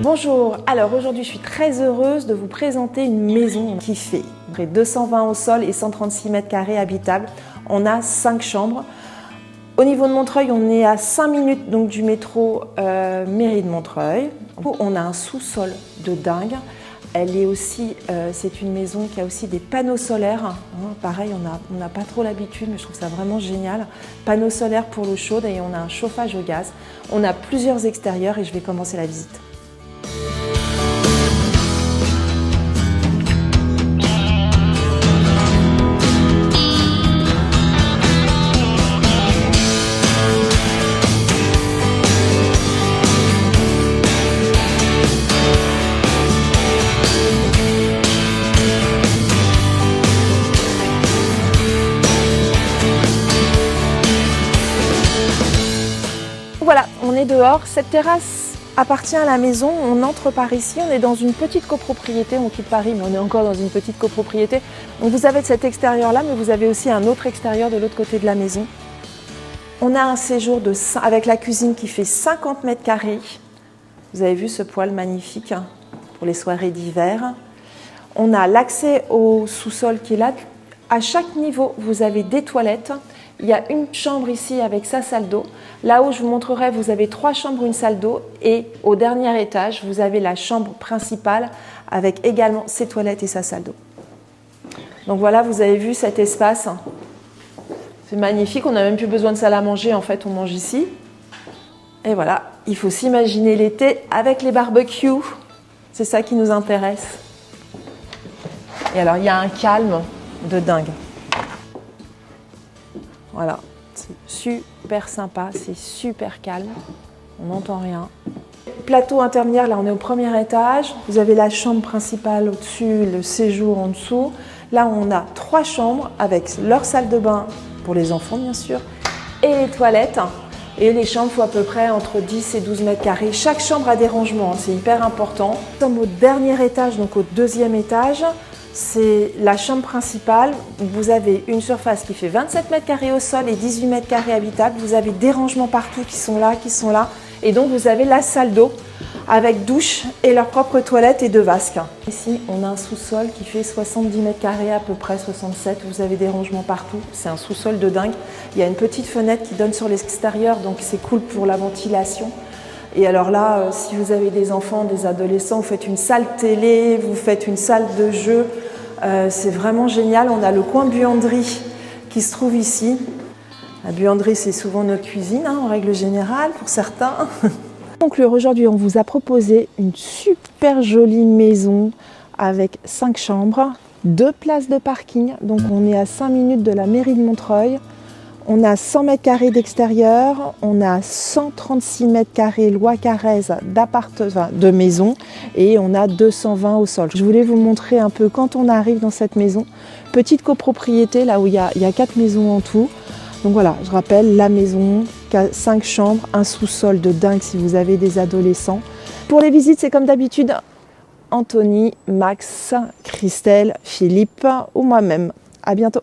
Bonjour, alors aujourd'hui je suis très heureuse de vous présenter une maison qui fait 220 au sol et 136 mètres carrés habitables. On a 5 chambres. Au niveau de Montreuil, on est à 5 minutes donc, du métro mairie de Montreuil. On a un sous-sol de dingue. Elle est aussi, c'est une maison qui a aussi des panneaux solaires. Pareil, on n'a pas trop l'habitude, mais je trouve ça vraiment génial. Panneaux solaires pour l'eau chaude et on a un chauffage au gaz. On a plusieurs extérieurs et je vais commencer la visite. Voilà, on est dehors. Cette terrasse appartient à la maison. On entre par ici. On est dans une petite copropriété. On quitte Paris, mais on est encore dans une petite copropriété. Donc vous avez cet extérieur-là, mais vous avez aussi un autre extérieur de l'autre côté de la maison. On a un séjour avec la cuisine qui fait 50 mètres carrés. Vous avez vu ce poêle magnifique pour les soirées d'hiver. On a l'accès au sous-sol qui est là. À chaque niveau, vous avez des toilettes. Il y a une chambre ici avec sa salle d'eau. Là-haut, je vous montrerai, vous avez 3 chambres, une salle d'eau. Et au dernier étage, vous avez la chambre principale avec également ses toilettes et sa salle d'eau. Donc voilà, vous avez vu cet espace. C'est magnifique, on n'a même plus besoin de salle à manger. En fait, on mange ici. Et voilà, il faut s'imaginer l'été avec les barbecues. C'est ça qui nous intéresse. Et alors, il y a un calme de dingue. Voilà, c'est super sympa, c'est super calme, on n'entend rien. Plateau intermédiaire, là on est au premier étage, vous avez la chambre principale au-dessus, le séjour en dessous. Là on a 3 chambres avec leur salle de bain pour les enfants bien sûr, et les toilettes. Et les chambres font à peu près entre 10 et 12 mètres carrés. Chaque chambre a des rangements, c'est hyper important. Nous sommes au dernier étage, donc au 2e étage. C'est la chambre principale. Vous avez une surface qui fait 27 mètres carrés au sol et 18 mètres carrés habitables. Vous avez des rangements partout qui sont là. Et donc vous avez la salle d'eau avec douche et leur propre toilette et 2 vasques. Ici, on a un sous-sol qui fait 70 mètres carrés, à peu près 67. Vous avez des rangements partout. C'est un sous-sol de dingue. Il y a une petite fenêtre qui donne sur l'extérieur, donc c'est cool pour la ventilation. Et alors là, si vous avez des enfants, des adolescents, vous faites une salle télé, vous faites une salle de jeu. C'est vraiment génial. On a le coin buanderie qui se trouve ici. La buanderie, c'est souvent notre cuisine, en règle générale, pour certains. Pour conclure, aujourd'hui, on vous a proposé une super jolie maison avec 5 chambres, 2 places de parking. Donc, on est à 5 minutes de la mairie de Montreuil. On a 100 mètres carrés d'extérieur, on a 136 mètres carrés loi Carrez de maison et on a 220 au sol. Je voulais vous montrer un peu quand on arrive dans cette maison. Petite copropriété, là où il y a 4 maisons en tout. Donc voilà, je rappelle, la maison, 5 chambres, un sous-sol de dingue si vous avez des adolescents. Pour les visites, c'est comme d'habitude, Anthony, Max, Christelle, Philippe ou moi-même. À bientôt.